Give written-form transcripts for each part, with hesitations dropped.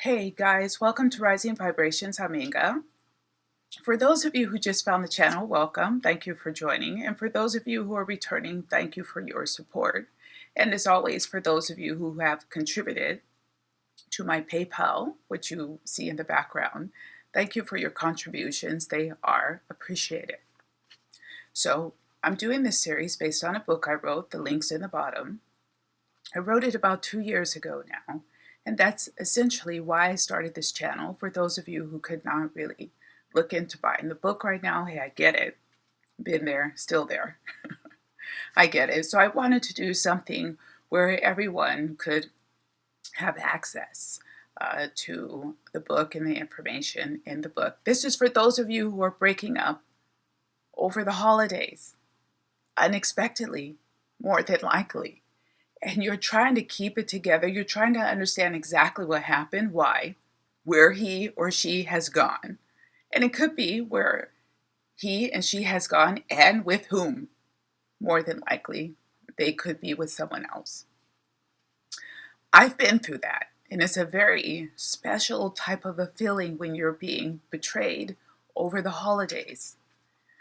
Hey guys, welcome to Rising Vibrations. I'm Inga. For those of you who just found the channel, welcome. Thank you for joining. And for those of you who are returning, thank you for your support. And as always, for those of you who have contributed to my PayPal, which you see in the background, thank you for your contributions. They are appreciated. So I'm doing this series based on a book I wrote. The link's in the bottom. I wrote it about 2 years ago now. And that's essentially why I started this channel. For those of you who could not really look into buying the book right now, hey, I get it. Been there, still there. I get it. So I wanted to do something where everyone could have access to the book and the information in the book. This is for those of you who are breaking up over the holidays, unexpectedly, more than likely. And you're trying to keep it together. You're trying to understand exactly what happened, why, where he or she has gone. And it could be where he and she has gone and with whom. More than likely, they could be with someone else. I've been through that. And it's a very special type of a feeling when you're being betrayed over the holidays.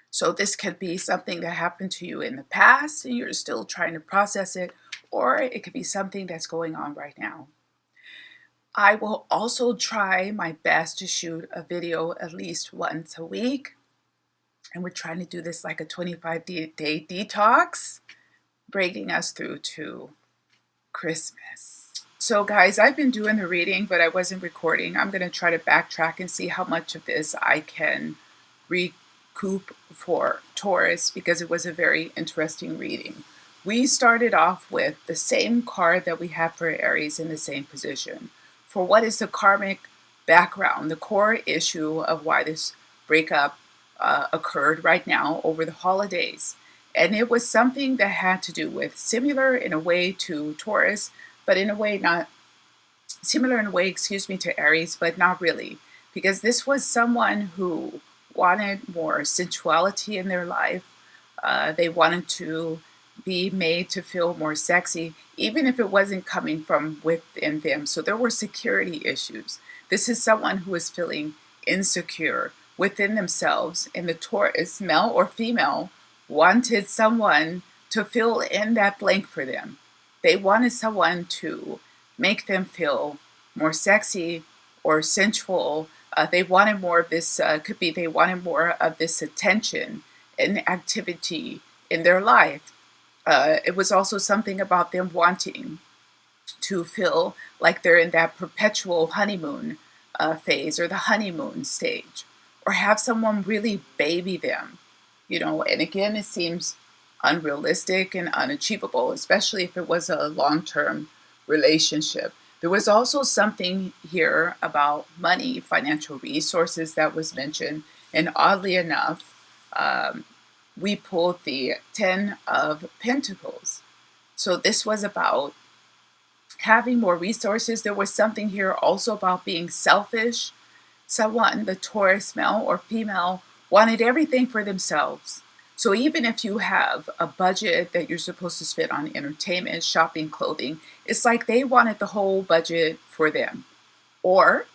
So this could be something that happened to you in the past and you're still trying to process it, or it could be something that's going on right now. I will also try my best to shoot a video at least once a week. And we're trying to do this like a 25-day detox, bringing us through to Christmas. So guys, I've been doing the reading, but I wasn't recording. I'm going to try to backtrack and see how much of this I can recoup for Taurus, because it was a very interesting reading. We started off with the same card that we have for Aries in the same position. For what is the karmic background, the core issue of why this breakup occurred right now over the holidays. And it was something that had to do with similar in a way to Taurus, but in a way not similar in a way, to Aries, but not really. Because this was someone who wanted more sensuality in their life. They wanted to be made to feel more sexy, even if it wasn't coming from within them. So there were security issues. This is someone who is feeling insecure within themselves, and the Taurus, male or female, wanted someone to fill in that blank for them. They wanted someone to make them feel more sexy or sensual. They wanted more of this, they wanted more of this attention and activity in their life. It was also something about them wanting to feel like they're in that perpetual honeymoon phase, or the honeymoon stage, or have someone really baby them, and again, it seems unrealistic and unachievable, especially if it was a long-term relationship. There was also something here about money, financial resources that was mentioned, and oddly enough, we pulled the 10 of Pentacles. So this was about having more resources. There was something here also about being selfish. Someone, the Taurus, male or female, wanted everything for themselves. So even if you have a budget that you're supposed to spend on entertainment, shopping, clothing, it's like they wanted the whole budget for them. Or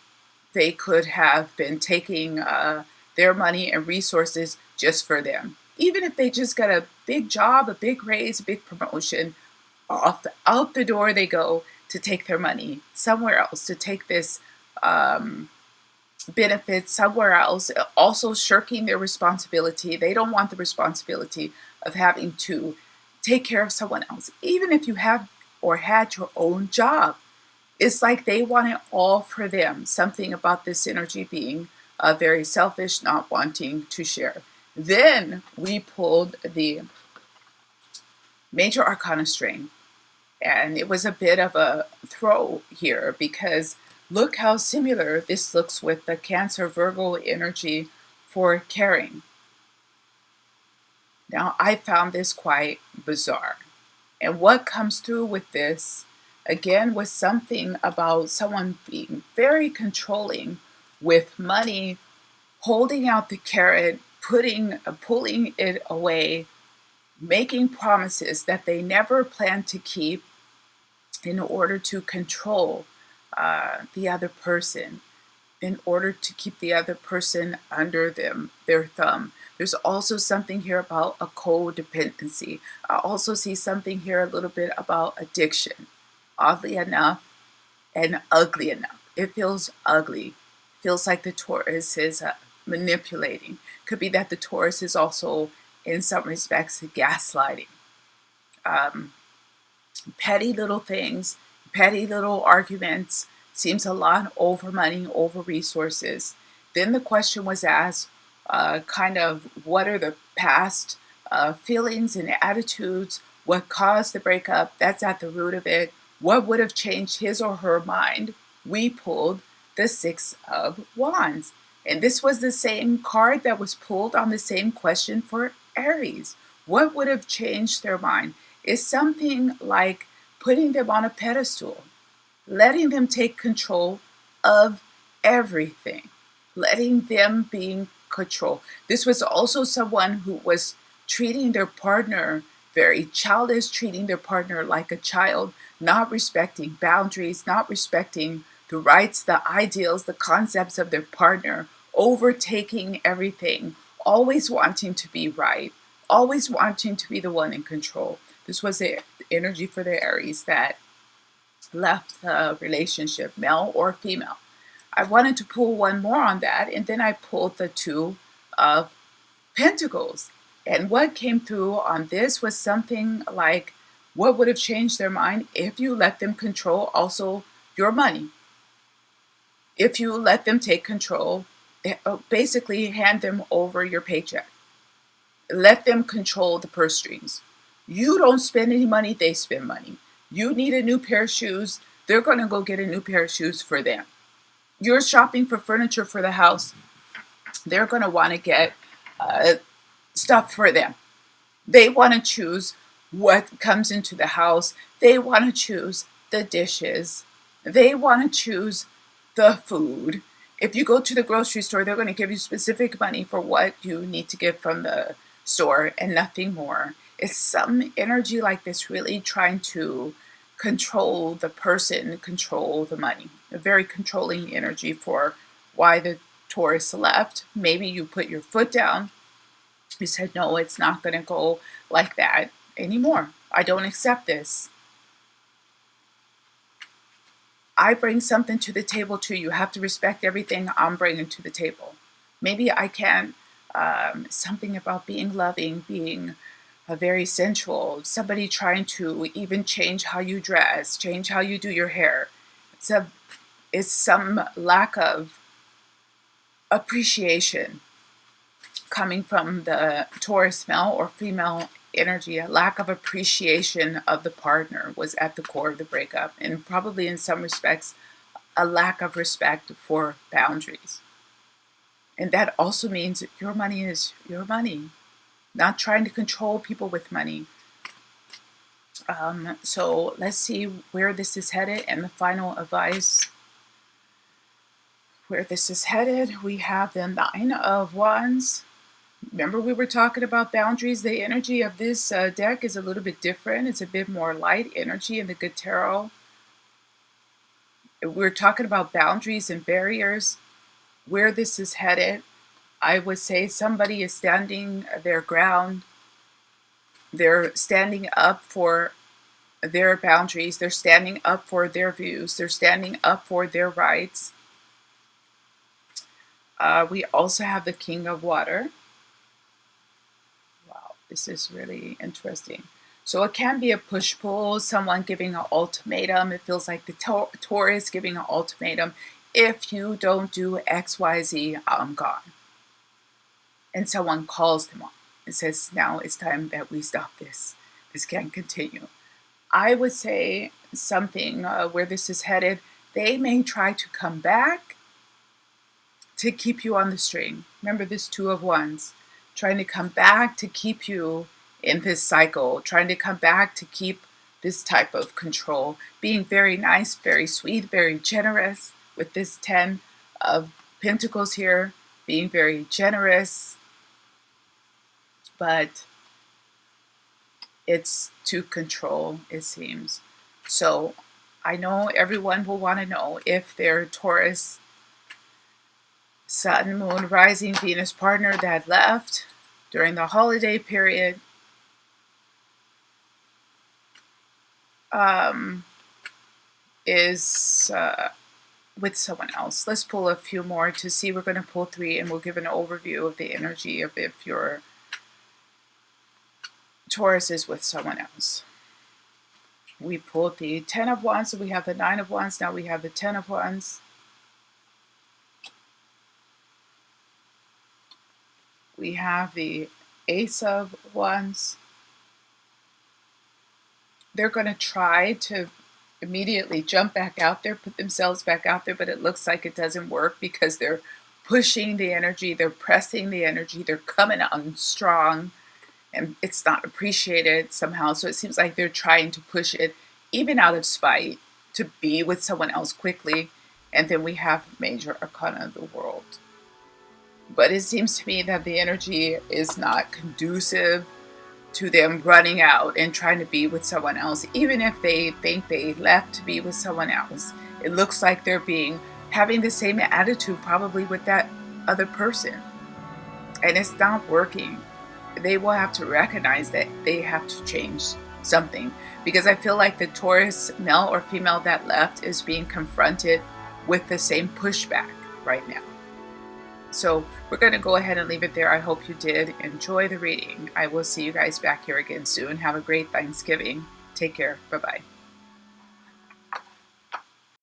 they could have been taking their money and resources just for them. Even if they just got a big job, a big raise, a big promotion, out the door they go to take their money somewhere else, to take this benefit somewhere else, also shirking their responsibility. They don't want the responsibility of having to take care of someone else. Even if you have or had your own job, it's like they want it all for them. Something about this energy being very selfish, not wanting to share. Then we pulled the Major Arcana string, and it was a bit of a throw here, because look how similar this looks with the Cancer Virgo energy for caring. Now, I found this quite bizarre. And what comes through with this, again, was something about someone being very controlling with money, holding out the carrot, pulling it away, making promises that they never plan to keep in order to control the other person in order to keep the other person under their thumb. There's also something here about a codependency. I also see something here a little bit about addiction. Oddly enough, and ugly enough. It feels ugly. Feels like the Taurus is manipulating. Could be that the Taurus is also, in some respects, gaslighting. Um, Petty little things, petty little arguments, seems a lot over money, over resources. Then the question was asked, kind of what are the past feelings and attitudes, what caused the breakup, that's at the root of it, what would have changed his or her mind. We pulled the Six of Wands. And this was the same card that was pulled on the same question for Aries. What would have changed their mind? Is something like putting them on a pedestal, letting them take control of everything, letting them be in control. This was also someone who was treating their partner very childish, treating their partner like a child, not respecting boundaries, not respecting the rights, the ideals, the concepts of their partner, overtaking everything, always wanting to be right, always wanting to be the one in control. This was the energy for the Aries that left the relationship, male or female. I wanted to pull one more on that, and then I pulled the Two of Pentacles. And what came through on this was something like what would have changed their mind if you let them control also your money. If you let them take control, basically hand them over your paycheck. Let them control the purse strings. You don't spend any money, they spend money. You need a new pair of shoes, they're going to go get a new pair of shoes for them. You're shopping for furniture for the house, they're going to want to get stuff for them. They want to choose what comes into the house. They want to choose the dishes. They want to choose the food. If you go to the grocery store, they're going to give you specific money for what you need to get from the store and nothing more. It's some energy like this really trying to control the person, control the money. A very controlling energy for why the Taurus left. Maybe you put your foot down. You said, no, it's not going to go like that anymore. I don't accept this. I bring something to the table too. You have to respect everything I'm bringing to the table. Maybe I can't, something about being loving, being very sensual, somebody trying to even change how you dress, change how you do your hair. It's some lack of appreciation coming from the Taurus male or female energy. A lack of appreciation of the partner was at the core of the breakup, and probably in some respects a lack of respect for boundaries. And that also means your money is your money, not trying to control people with money. So let's see where this is headed and the final advice. Where this is headed, we have the Nine of Wands. Remember, we were talking about boundaries. The energy of this deck is a little bit different. It's a bit more light energy in the Good Tarot. We're talking about boundaries and barriers. Where this is headed, I would say somebody is standing their ground. They're standing up for their boundaries. They're standing up for their views. They're standing up for their rights. We also have the King of Water. This is really interesting. So it can be a push-pull, someone giving an ultimatum. It feels like the Taurus giving an ultimatum. If you don't do X, Y, Z, I'm gone. And someone calls them on and says, now it's time that we stop this. This can't continue. I would say something where this is headed, they may try to come back to keep you on the string. Remember this Two of Wands. Trying to come back to keep you in this cycle, trying to come back to keep this type of control, being very nice, very sweet, very generous with this 10 of Pentacles here, being very generous, but it's to control, it seems. So I know everyone will want to know if their Taurus Sun, Moon, Rising, Venus partner that left during the holiday period is with someone else. Let's pull a few more to see. We're going to pull 3 and we'll give an overview of the energy of if your Taurus is with someone else. We pulled the 10 of Wands, so we have the 9 of Wands. Now we have the 10 of Wands. We have the Ace of Wands. They're going to try to immediately jump back out there, put themselves back out there, but it looks like it doesn't work because they're pushing the energy, they're pressing the energy, they're coming on strong, and it's not appreciated somehow. So it seems like they're trying to push it, even out of spite, to be with someone else quickly. And then we have Major Arcana of the World. But it seems to me that the energy is not conducive to them running out and trying to be with someone else. Even if they think they left to be with someone else, it looks like they're having the same attitude probably with that other person. And it's not working. They will have to recognize that they have to change something, because I feel like the Taurus male or female that left is being confronted with the same pushback right now. So we're going to go ahead and leave it there. I hope you did enjoy the reading. I will see you guys back here again soon. Have a great Thanksgiving. Take care. Bye-bye.